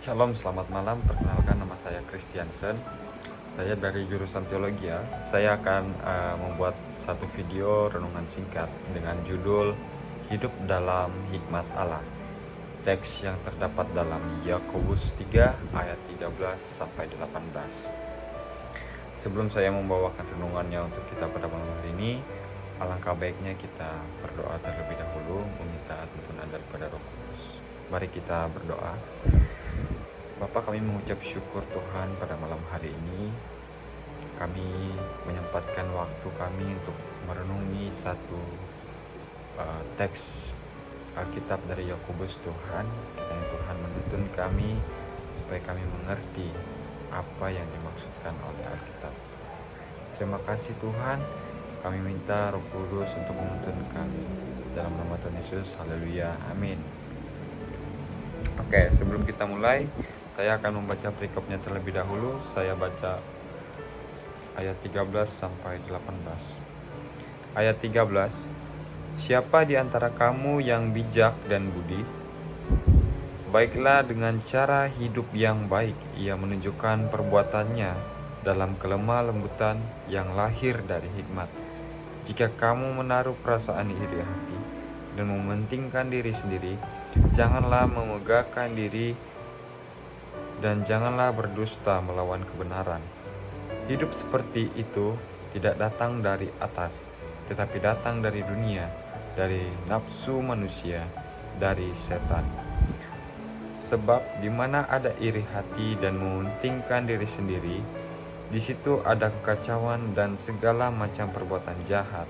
Shalom, selamat malam. Perkenalkan, nama saya Christiansen. Saya dari jurusan teologi ya. Saya akan membuat satu video renungan singkat dengan judul Hidup dalam Hikmat Allah. Teks yang terdapat dalam Yakobus 3 ayat 13 sampai 18. Sebelum saya membawakan renungannya untuk kita pada malam hari ini, alangkah baiknya kita berdoa terlebih dahulu meminta tuntunan daripada Roh Kudus. Mari kita berdoa. Bapa, kami mengucap syukur Tuhan pada malam hari ini. Kami menyempatkan waktu kami untuk merenungi satu teks Alkitab dari Yakobus Tuhan. Kiranya Tuhan menuntun kami supaya kami mengerti apa yang dimaksudkan oleh Alkitab. Terima kasih Tuhan. Kami minta Roh Kudus untuk menuntun kami. Dalam nama Tuhan Yesus, haleluya, amin. Oke, sebelum kita mulai, saya akan membaca perikopnya terlebih dahulu. Saya baca ayat 13 sampai 18. Ayat 13. Siapa di antara kamu yang bijak dan budi? Baiklah dengan cara hidup yang baik ia menunjukkan perbuatannya dalam kelemah lembutan yang lahir dari hikmat. Jika kamu menaruh perasaan iri hati dan mementingkan diri sendiri, janganlah memegahkan diri dan janganlah berdusta melawan kebenaran. Hidup seperti itu tidak datang dari atas, tetapi datang dari dunia, dari nafsu manusia, dari setan. Sebab di mana ada iri hati dan mementingkan diri sendiri, di situ ada kekacauan dan segala macam perbuatan jahat.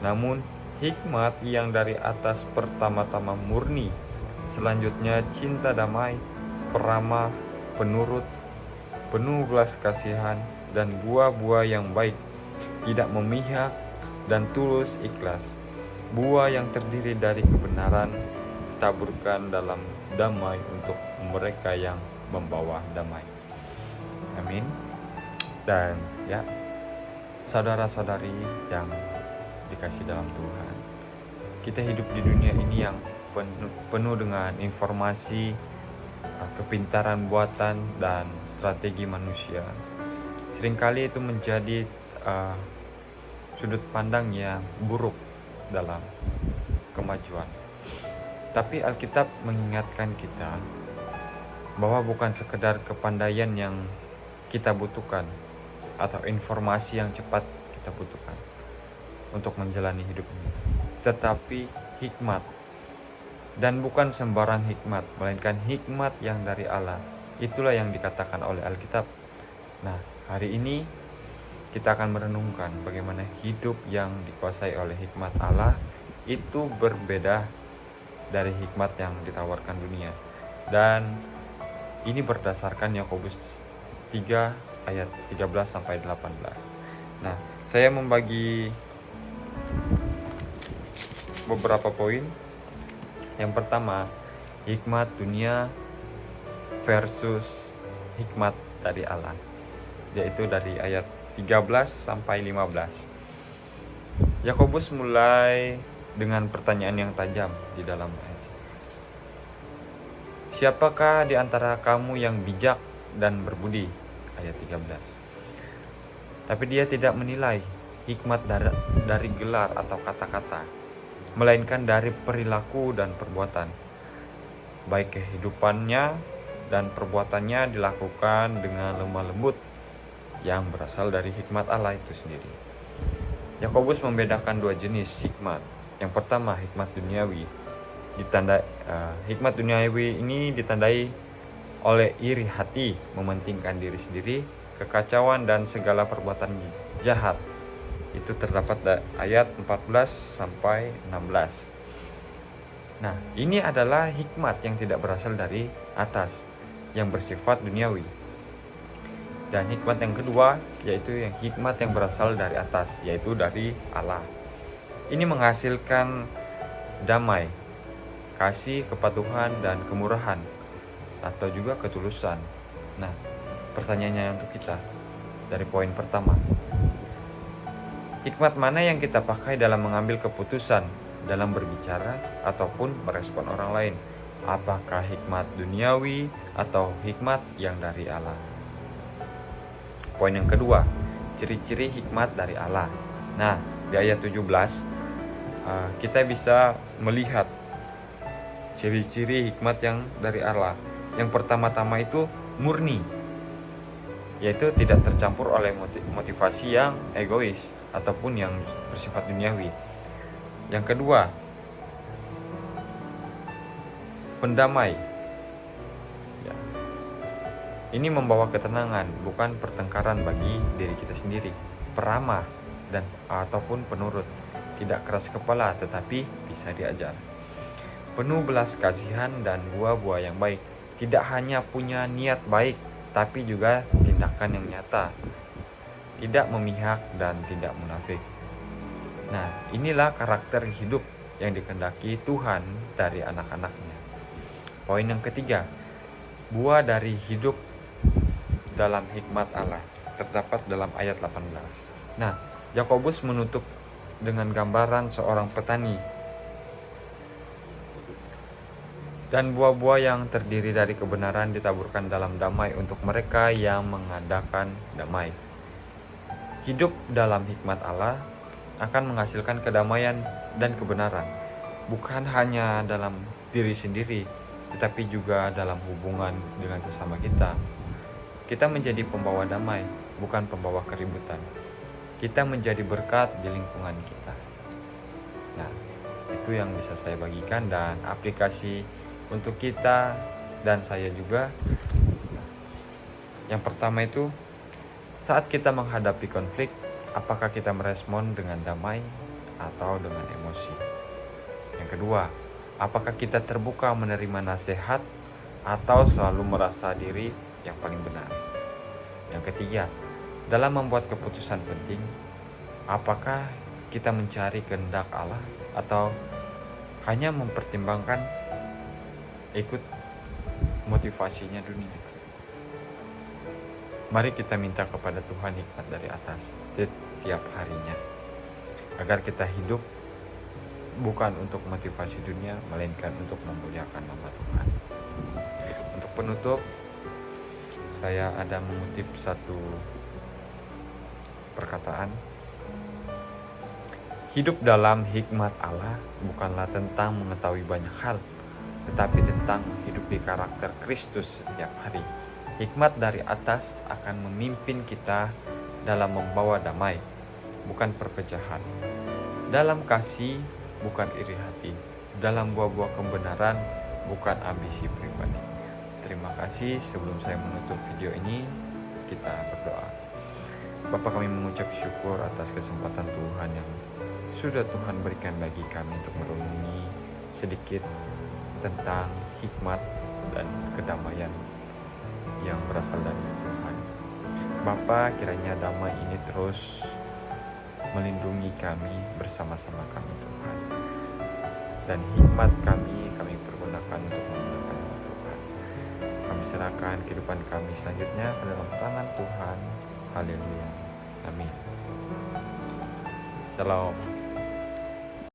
Namun hikmat yang dari atas pertama-tama murni, selanjutnya cinta damai, peramah, penurut, penuh belas kasihan dan buah-buah yang baik, tidak memihak dan tulus ikhlas. Buah yang terdiri dari kebenaran ditaburkan dalam damai untuk mereka yang membawa damai. Amin. Dan ya, saudara-saudari yang dikasih dalam Tuhan, kita hidup di dunia ini yang penuh dengan informasi, kepintaran buatan dan strategi manusia. Seringkali itu menjadi sudut pandang yang buruk dalam kemajuan. Tapi Alkitab mengingatkan kita bahwa bukan sekedar kepandaian yang kita butuhkan atau informasi yang cepat kita butuhkan untuk menjalani hidup ini, tetapi hikmat. Dan bukan sembarang hikmat, melainkan hikmat yang dari Allah. Itulah yang dikatakan oleh Alkitab. Nah, hari ini kita akan merenungkan bagaimana hidup yang dikuasai oleh hikmat Allah itu berbeda dari hikmat yang ditawarkan dunia. Dan ini berdasarkan Yakobus 3 ayat 13 sampai 18. Nah, saya membagi beberapa poin. Yang pertama, hikmat dunia versus hikmat dari Allah, yaitu dari ayat 13 sampai 15. Yakobus mulai dengan pertanyaan yang tajam di dalam ayat. Siapakah di antara kamu yang bijak dan berbudi? Ayat 13. Tapi dia tidak menilai hikmat dari gelar atau kata-kata, melainkan dari perilaku dan perbuatan. Baik kehidupannya dan perbuatannya dilakukan dengan lemah lembut yang berasal dari hikmat Allah itu sendiri. Yakobus membedakan dua jenis hikmat. Yang pertama, hikmat duniawi. Hikmat duniawi ini ditandai oleh iri hati, mementingkan diri sendiri, kekacauan dan segala perbuatan jahat. Itu terdapat ayat 14 sampai 16. Nah, ini adalah hikmat yang tidak berasal dari atas, yang bersifat duniawi. Dan hikmat yang kedua, yaitu yang hikmat yang berasal dari atas, yaitu dari Allah. Ini menghasilkan damai, kasih, kepatuhan, dan kemurahan, atau juga ketulusan. Nah, pertanyaannya untuk kita dari poin pertama, hikmat mana yang kita pakai dalam mengambil keputusan, dalam berbicara, ataupun merespon orang lain? apakah hikmat duniawi atau hikmat yang dari Allah. Poin yang kedua, ciri-ciri hikmat dari Allah. Nah, di ayat 17 kita bisa melihat ciri-ciri hikmat yang dari Allah. Yang pertama-tama itu murni, yaitu tidak tercampur oleh motivasi yang egois ataupun yang bersifat duniawi. Yang kedua, pendamai. Ya. Ini membawa ketenangan, bukan pertengkaran bagi diri kita sendiri. Peramah dan ataupun penurut, tidak keras kepala tetapi bisa diajar. Penuh belas kasihan dan buah-buah yang baik, tidak hanya punya niat baik tapi juga tindakan yang nyata, tidak memihak dan tidak munafik. Nah, inilah karakter hidup yang dikehendaki Tuhan dari anak-anaknya. Poin yang ketiga, buah dari hidup dalam hikmat Allah, terdapat dalam ayat 18. Nah, Yakobus menutup dengan gambaran seorang petani dan buah-buah yang terdiri dari kebenaran ditaburkan dalam damai untuk mereka yang mengadakan damai. Hidup dalam hikmat Allah akan menghasilkan kedamaian dan kebenaran, bukan hanya dalam diri sendiri, tetapi juga dalam hubungan dengan sesama kita. Kita menjadi pembawa damai, bukan pembawa keributan. Kita menjadi berkat di lingkungan kita. Nah, itu yang bisa saya bagikan dan aplikasi untuk kita dan saya juga. Yang pertama itu, saat kita menghadapi konflik, apakah kita merespon dengan damai atau dengan emosi? Yang kedua, apakah kita terbuka menerima nasihat atau selalu merasa diri yang paling benar? Yang ketiga, dalam membuat keputusan penting, apakah kita mencari kehendak Allah atau hanya mempertimbangkan ikut motivasinya dunia? Mari kita minta kepada Tuhan hikmat dari atas setiap harinya, agar kita hidup bukan untuk motivasi dunia, melainkan untuk memuliakan nama Tuhan. Untuk penutup, saya ada mengutip satu perkataan. Hidup dalam hikmat Allah bukanlah tentang mengetahui banyak hal, tetapi tentang menghidupi karakter Kristus setiap hari. Hikmat dari atas akan memimpin kita dalam membawa damai, bukan perpecahan. Dalam kasih, bukan iri hati. Dalam buah-buah kebenaran, bukan ambisi pribadi. Terima kasih. Sebelum saya menutup video ini, kita berdoa. Bapa, kami mengucap syukur atas kesempatan Tuhan yang sudah Tuhan berikan bagi kami untuk merenungi sedikit tentang hikmat dan kedamaian yang berasal dari Tuhan. Bapa, kiranya damai ini terus melindungi kami bersama-sama kami Tuhan. Dan hikmat kami pergunakan untuk memuliakan nama Tuhan. Kami serahkan kehidupan kami selanjutnya ke dalam tangan Tuhan. Haleluya. Amin. Shalom.